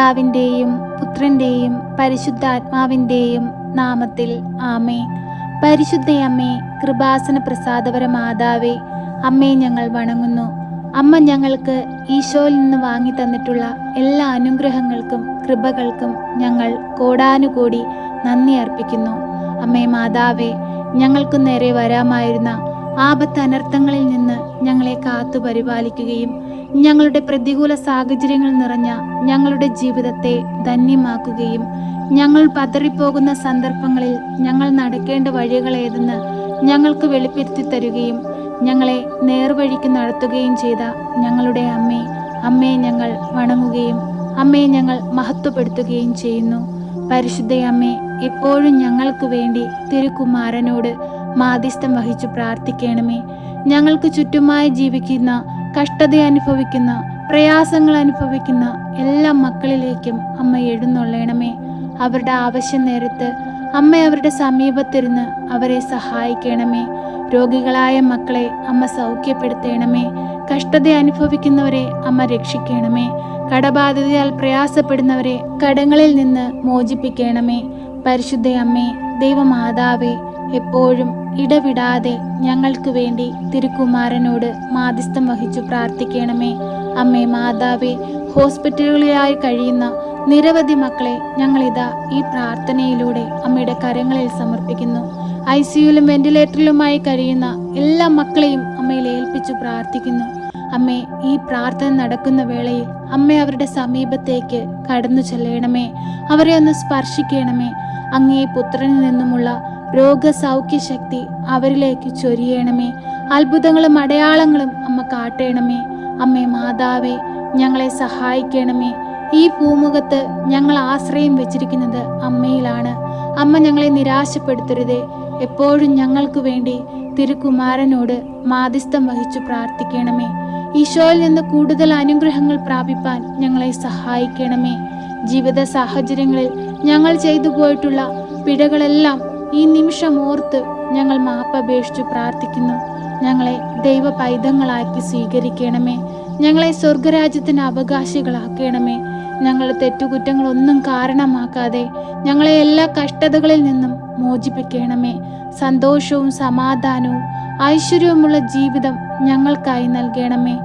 പിതാവിൻ്റെയും പുത്രൻ്റെയും പരിശുദ്ധാത്മാവിൻ്റെയും നാമത്തിൽ ആമേൻ. പരിശുദ്ധയമ്മേ, കൃപാസന പ്രസാദപര മാതാവേ, അമ്മേ ഞങ്ങൾ വണങ്ങുന്നു. അമ്മ ഞങ്ങൾക്ക് ഈശോയിൽ നിന്ന് വാങ്ങി തന്നിട്ടുള്ള എല്ലാ അനുഗ്രഹങ്ങൾക്കും കൃപകൾക്കും ഞങ്ങൾ കോടാനുകോടി നന്ദി അർപ്പിക്കുന്നു. അമ്മേ മാതാവേ, ഞങ്ങൾക്ക് നേരെ വരാമായിരുന്ന ആപത്ത് അനർത്ഥങ്ങളിൽ നിന്ന് ഞങ്ങളെ കാത്തു പരിപാലിക്കുകയും ഞങ്ങളുടെ പ്രതികൂല സാഹചര്യങ്ങൾ നിറഞ്ഞ ഞങ്ങളുടെ ജീവിതത്തെ ധന്യമാക്കുകയും ഞങ്ങൾ പതറിപ്പോകുന്ന സന്ദർഭങ്ങളിൽ ഞങ്ങൾ നടക്കേണ്ട വഴികൾ ഏതെന്ന് ഞങ്ങൾക്ക് വെളിപ്പെടുത്തി തരുകയും ഞങ്ങളെ നേർവഴിക്ക് നടത്തുകയും ചെയ്ത ഞങ്ങളുടെ അമ്മേ ഞങ്ങൾ വണങ്ങുകയും അമ്മയെ ഞങ്ങൾ മഹത്വപ്പെടുത്തുകയും ചെയ്യുന്നു. പരിശുദ്ധയമ്മേ, എപ്പോഴും ഞങ്ങൾക്ക് വേണ്ടി തിരുക്കുമാരനോട് മാധ്യസ്ഥം വഹിച്ചു പ്രാർത്ഥിക്കണമേ. ഞങ്ങൾക്ക് ചുറ്റുമായി ജീവിക്കുന്ന, കഷ്ടത അനുഭവിക്കുന്ന, പ്രയാസങ്ങൾ അനുഭവിക്കുന്ന എല്ലാ മക്കളിലേക്കും അമ്മ എഴുന്നള്ളണമേ. അവരുടെ ആവശ്യ നേരത്ത് അമ്മ അവരുടെ സമീപത്തിരുന്ന് അവരെ സഹായിക്കണമേ. രോഗികളായ മക്കളെ അമ്മ സൗഖ്യപ്പെടുത്തണമേ. കഷ്ടത അനുഭവിക്കുന്നവരെ അമ്മ രക്ഷിക്കണമേ. കടബാധിതയാൽ പ്രയാസപ്പെടുന്നവരെ കടങ്ങളിൽ നിന്ന് മോചിപ്പിക്കണമേ. പരിശുദ്ധയമ്മേ, ദൈവമാതാവേ, എപ്പോഴും ഇടവിടാതെ ഞങ്ങൾക്ക് വേണ്ടി തിരുക്കുമാരനോട് മാധ്യസ്ഥം വഹിച്ചു പ്രാർത്ഥിക്കണമേ. അമ്മേ മാതാവേ, ഹോസ്പിറ്റലുകളിലായി കഴിയുന്ന നിരവധി മക്കളെ ഞങ്ങളിതാ ഈ പ്രാർത്ഥനയിലൂടെ അമ്മയുടെ കരങ്ങളിൽ സമർപ്പിക്കുന്നു. ICUയിലും വെന്റിലേറ്ററിലുമായി കഴിയുന്ന എല്ലാ മക്കളെയും അമ്മയിൽ ഏൽപ്പിച്ചു പ്രാർത്ഥിക്കുന്നു. അമ്മേ, ഈ പ്രാർത്ഥന നടക്കുന്ന വേളയിൽ അമ്മ അവരുടെ സമീപത്തേക്ക് കടന്നു ചെല്ലണമേ. അവരെ ഒന്ന് സ്പർശിക്കണമേ. അങ്ങേ പുത്രനിൽ നിന്നുമുള്ള രോഗസൗഖ്യശക്തി അവരിലേക്ക് ചൊരിയണമേ. അത്ഭുതങ്ങളും അടയാളങ്ങളും അമ്മ കാട്ടണമേ. അമ്മേ മാതാവേ, ഞങ്ങളെ സഹായിക്കണമേ. ഈ ഭൂമുഖത്ത് ഞങ്ങൾ ആശ്രയം വെച്ചിരിക്കുന്നത് അമ്മയിലാണ്. അമ്മ ഞങ്ങളെ നിരാശപ്പെടുത്തരുതേ. എപ്പോഴും ഞങ്ങൾക്ക് വേണ്ടി തിരുക്കുമാരനോട് മാധ്യസ്ഥം വഹിച്ചു പ്രാർത്ഥിക്കണമേ. ഈശോയിൽ നിന്ന് കൂടുതൽ അനുഗ്രഹങ്ങൾ പ്രാപിപ്പാൻ ഞങ്ങളെ സഹായിക്കണമേ. ജീവിത സാഹചര്യങ്ങളിൽ ഞങ്ങൾ ചെയ്തു പോയിട്ടുള്ള പിഴകളെല്ലാം ഈ നിമിഷം ഓർത്ത് ഞങ്ങൾ മാപ്പപേക്ഷിച്ചു പ്രാർത്ഥിക്കുന്നു. ഞങ്ങളെ ദൈവ പൈതങ്ങളാക്കി സ്വീകരിക്കണമേ. ഞങ്ങളെ സ്വർഗരാജ്യത്തിന് അവകാശികളാക്കണമേ. ഞങ്ങളുടെ തെറ്റുകുറ്റങ്ങളൊന്നും കാരണമാക്കാതെ ഞങ്ങളെ എല്ലാ കഷ്ടതകളിൽ നിന്നും മോചിപ്പിക്കണമേ. സന്തോഷവും സമാധാനവും ഐശ്വര്യവുമുള്ള ജീവിതം ഞങ്ങൾക്കായി നൽകണമേ.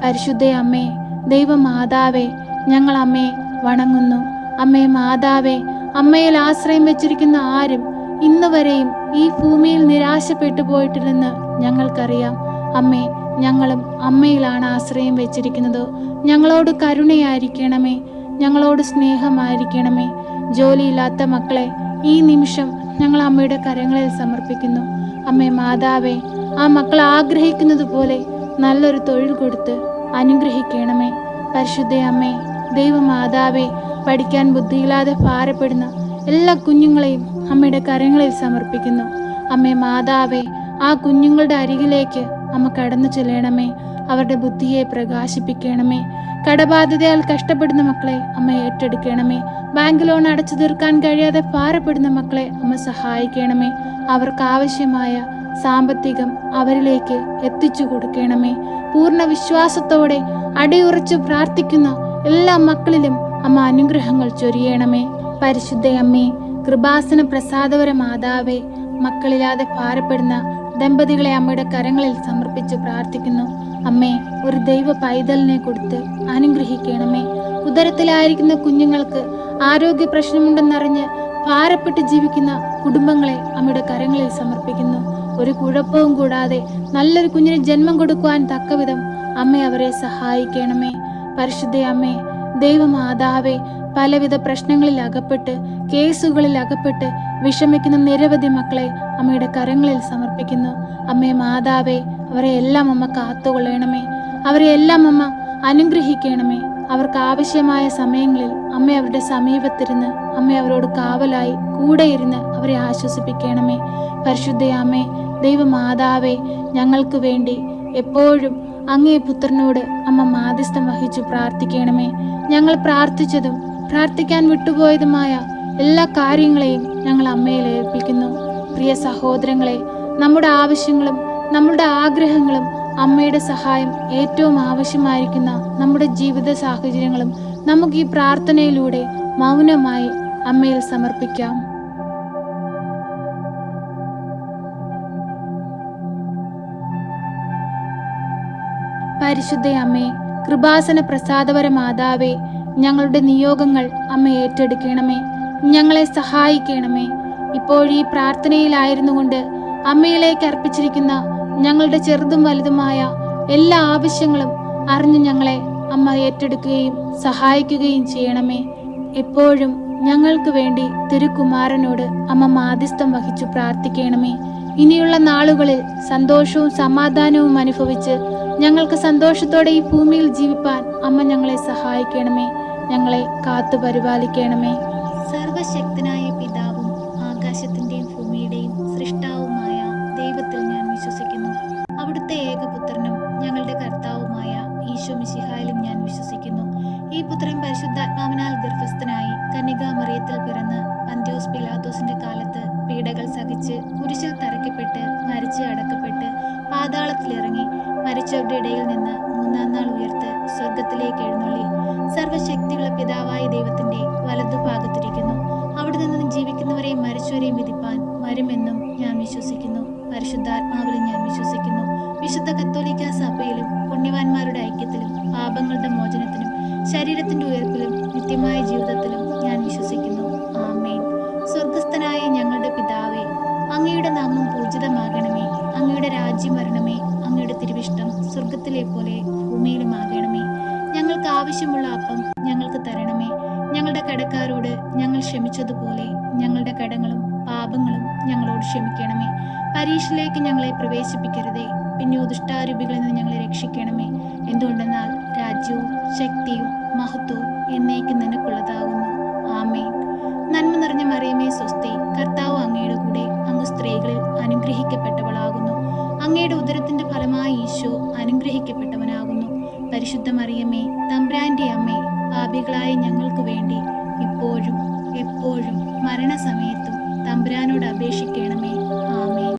പരിശുദ്ധ അമ്മേ, ദൈവമാതാവേ, ഞങ്ങൾ അമ്മയെ വണങ്ങുന്നു. അമ്മേ മാതാവേ, അമ്മയിൽ ആശ്രയം വെച്ചിരിക്കുന്ന ആരും ഇന്ന് വരെയും ഈ ഭൂമിയിൽ നിരാശപ്പെട്ടു പോയിട്ടില്ലെന്ന് ഞങ്ങൾക്കറിയാം. അമ്മേ, ഞങ്ങളും അമ്മയിലാണ് ആശ്രയം വെച്ചിരിക്കുന്നത്. ഞങ്ങളോട് കരുണയായിരിക്കണമേ. ഞങ്ങളോട് സ്നേഹമായിരിക്കണമേ. ജോലിയില്ലാത്ത മക്കളെ ഈ നിമിഷം ഞങ്ങൾ അമ്മയുടെ കരങ്ങളിൽ സമർപ്പിക്കുന്നു. അമ്മേ മാതാവേ, ആ മക്കൾ ആഗ്രഹിക്കുന്നത് പോലെ നല്ലൊരു തൊഴിൽ കൊടുത്ത് അനുഗ്രഹിക്കണമേ. പരിശുദ്ധ അമ്മേ, ദൈവമാതാവേ, പഠിക്കാൻ ബുദ്ധിയില്ലാതെ ഭാരപ്പെടുന്ന എല്ലാ കുഞ്ഞുങ്ങളെയും അമ്മയുടെ കരങ്ങളിൽ സമർപ്പിക്കുന്നു. അമ്മേ മാതാവേ, ആ കുഞ്ഞുങ്ങളുടെ അരികിലേക്ക് അമ്മ കടന്നു ചെല്ലണമേ. അവരുടെ ബുദ്ധിയെ പ്രകാശിപ്പിക്കണമേ. കടബാധിതയാൽ കഷ്ടപ്പെടുന്ന മക്കളെ അമ്മ ഏറ്റെടുക്കണമേ. ബാങ്ക് ലോൺ അടച്ചു തീർക്കാൻ കഴിയാതെ ഭാരപ്പെടുന്ന മക്കളെ അമ്മ സഹായിക്കണമേ. അവർക്ക് ആവശ്യമായ സാമ്പത്തികം അവരിലേക്ക് എത്തിച്ചു കൊടുക്കണമേ. പൂർണ്ണ വിശ്വാസത്തോടെ അടിയുറച്ചു പ്രാർത്ഥിക്കുന്ന എല്ലാ മക്കളിലും അമ്മ അനുഗ്രഹങ്ങൾ ചൊരിയണമേ. പരിശുദ്ധ അമ്മേ, കൃപാസന പ്രസാദപര മാതാവേ, മക്കളില്ലാതെ ഭാരപ്പെടുന്ന ദമ്പതികളെ അമ്മയുടെ കരങ്ങളിൽ സമർപ്പിച്ച് പ്രാർത്ഥിക്കുന്നു. അമ്മേ, ഒരു ദൈവ പൈതലിനെ കൊടുത്ത് അനുഗ്രഹിക്കണമേ. ഉദരത്തിലായിരിക്കുന്ന കുഞ്ഞുങ്ങൾക്ക് ആരോഗ്യ പ്രശ്നമുണ്ടെന്നറിഞ്ഞ് ഭാരപ്പെട്ട് ജീവിക്കുന്ന കുടുംബങ്ങളെ അമ്മയുടെ കരങ്ങളിൽ സമർപ്പിക്കുന്നു. ഒരു കുഴപ്പവും കൂടാതെ നല്ലൊരു കുഞ്ഞിന് ജന്മം കൊടുക്കുവാൻ തക്കവിധം അമ്മ അവരെ സഹായിക്കണമേ. പരിശുദ്ധ അമ്മേ, ദൈവമാതാവേ, പലവിധ പ്രശ്നങ്ങളിൽ അകപ്പെട്ട് കേസുകളിൽ അകപ്പെട്ട് വിഷമിക്കുന്ന നിരവധി മക്കളെ അമ്മയുടെ കരങ്ങളിൽ സമർപ്പിക്കുന്നു. അമ്മേ മാതാവേ, അവരെ എല്ലാം അമ്മ കാത്തുകൊള്ളണമേ. അവരെ എല്ലാം അമ്മ അനുഗ്രഹിക്കണമേ. അവർക്ക് ആവശ്യമായ സമയങ്ങളിൽ അമ്മ അവരുടെ സമീപത്തിരുന്ന് അമ്മ അവരോട് കാവലായി കൂടെ ഇരുന്ന് അവരെ ആശ്വസിപ്പിക്കണമേ. പരിശുദ്ധ അമ്മേ, ദൈവമാതാവേ, ഞങ്ങൾക്ക് വേണ്ടി എപ്പോഴും അങ്ങേ പുത്രനോട് അമ്മ മാധ്യസ്ഥം വഹിച്ചു പ്രാർത്ഥിക്കണമേ. ഞങ്ങൾ പ്രാർത്ഥിച്ചതും പ്രാർത്ഥിക്കാൻ വിട്ടുപോയതുമായ എല്ലാ കാര്യങ്ങളെയും ഞങ്ങൾ അമ്മയിൽ ഏൽപ്പിക്കുന്നു. പ്രിയ സഹോദരങ്ങളെ, നമ്മുടെ ആവശ്യങ്ങളും നമ്മുടെ ആഗ്രഹങ്ങളും അമ്മയുടെ സഹായം ഏറ്റവും ആവശ്യമായിരിക്കുന്ന നമ്മുടെ ജീവിത സാഹചര്യങ്ങളും നമുക്ക് ഈ പ്രാർത്ഥനയിലൂടെ മൗനമായി അമ്മയിൽ സമർപ്പിക്കാം. പരിശുദ്ധ അമ്മേ, കൃപാസന പ്രസാദപര മാതാവേ, ഞങ്ങളുടെ നിയോഗങ്ങൾ അമ്മ ഏറ്റെടുക്കണമേ, ഞങ്ങളെ സഹായിക്കണമേ. ഇപ്പോഴീ പ്രാർത്ഥനയിലായിരുന്നു കൊണ്ട് അമ്മയിലേക്ക് അർപ്പിച്ചിരിക്കുന്ന ഞങ്ങളുടെ ചെറുതും വലുതുമായ എല്ലാ ആവശ്യങ്ങളും അറിഞ്ഞ് ഞങ്ങളെ അമ്മ ഏറ്റെടുക്കുകയും സഹായിക്കുകയും ചെയ്യണമേ. എപ്പോഴും ഞങ്ങൾക്ക് വേണ്ടി തിരുക്കുമാരനോട് അമ്മ മാധ്യസ്ഥം വഹിച്ചു പ്രാർത്ഥിക്കണമേ. ഇനിയുള്ള നാളുകളിൽ സന്തോഷവും സമാധാനവും അനുഭവിച്ച് ഞങ്ങൾക്ക് സന്തോഷത്തോടെ ഈ ഭൂമിയിൽ ജീവിപ്പാൻ അമ്മ ഞങ്ങളെ സഹായിക്കണമേ. ഞങ്ങളെ കാത്തു പരിപാലിക്കണമേ. സർവശക്തനായ പിതാവും ആകാശത്തിന്റെയും ഭൂമിയുടെയും സൃഷ്ടാവുമായ ദൈവത്തിൽ ഞാൻ വിശ്വസിക്കുന്നു. അവിടുത്തെ ഏകപുത്രനും ഞങ്ങളുടെ കർത്താവുമായ ഈശോ മിശിഹായിലും ഞാൻ വിശ്വസിക്കുന്നു. ഈ പുത്രൻ പരിശുദ്ധാത്മാവിനാൽ ഗർഭസ്ഥനായി കന്യകാമറിയത്തിൽ പിറന്ന് പന്തിയോസ് പിലാത്തോസിന്റെ കാലത്ത് പീഡകൾ സഹിച്ച് കുരിശിൽ തറയ്ക്കപ്പെട്ട് മരിച്ച് അടക്കപ്പെട്ട് പാതാളത്തിലിറങ്ങി മരിച്ചവരുടെ ഇടയിൽ നിന്ന് മൂന്നാം നാൾ ഉയർത്ത് സ്വർഗത്തിലേക്ക് എഴുന്നള്ളി സർവശക്തിയുള്ള പിതാവായ ദൈവത്തിന്റെ വലതുഭാഗത്തിരിക്കുന്നു. അവിടെ നിന്ന് ജീവിക്കുന്നവരെയും മരിച്ചവരെയും വിധിപ്പാൻ വരുമെന്നും ഞാൻ വിശ്വസിക്കുന്നു. പരിശുദ്ധാത്മാവിലും ഞാൻ വിശ്വസിക്കുന്നു. വിശുദ്ധ കത്തോലിക്ക സഭയിലും പുണ്യവാന്മാരുടെ ഐക്യത്തിലും പാപങ്ങളുടെ മോചനത്തിനും ശരീരത്തിന്റെ ഉയർപ്പിലും നിത്യമായ ജീവിതത്തിലും ഞാൻ വിശ്വസിക്കുന്നു. ആമേൻ. സ്വർഗസ്ഥനായ ഞങ്ങളുടെ പിതാവേ, അങ്ങയുടെ നാമം പൂജിതമാകണമേ. അങ്ങയുടെ രാജ്യം വരണമേ. അങ്ങയുടെ തിരുവിഷ്ടം സ്വർഗത്തിലെ പോലെ ഭൂമിയിലുമാകണമേ. ഞങ്ങൾക്ക് ആവശ്യമുള്ള അപ്പം ഞങ്ങൾക്ക് തരണമേ. ഞങ്ങളുടെ കടക്കാരോട് ഞങ്ങൾ ക്ഷമിച്ചതുപോലെ ഞങ്ങളുടെ കടങ്ങളും പാപങ്ങളും ഞങ്ങളോട് ക്ഷമിക്കണമേ. പരീക്ഷയിലേക്ക് ഞങ്ങളെ പ്രവേശിപ്പിക്കരുതേ, പിന്നെ ദുഷ്ടാരൂപികളിൽ നിന്ന് ഞങ്ങളെ രക്ഷിക്കണമേ. എന്തുകൊണ്ടെന്നാൽ രാജ്യവും ശക്തിയും മഹത്വവും എന്നേക്കും നിനക്കുള്ളതാകുന്നു. ആമേൻ. നന്മ നിറഞ്ഞ മറിയമേ സ്വസ്തി, കർത്താവ് അങ്ങയുടെ കൂടെ, അങ്ങ് സ്ത്രീകളിൽ അനുഗ്രഹിക്കപ്പെട്ടവളാകുന്നു. അങ്ങയുടെ ഉദരത്തിന്റെ ഫലമായി ഈശോ അനുഗ്രഹിക്കപ്പെട്ടവനാകുന്നു. പരിശുദ്ധ മറിയമേ, തമ്പുരാന്റെ അമ്മേ, പാപികളായ ഞങ്ങൾക്ക് വേണ്ടി ഇപ്പോഴും എപ്പോഴും മരണസമയത്തും തമ്പുരാനോട് അപേക്ഷിക്കണമേ. ആമേൻ.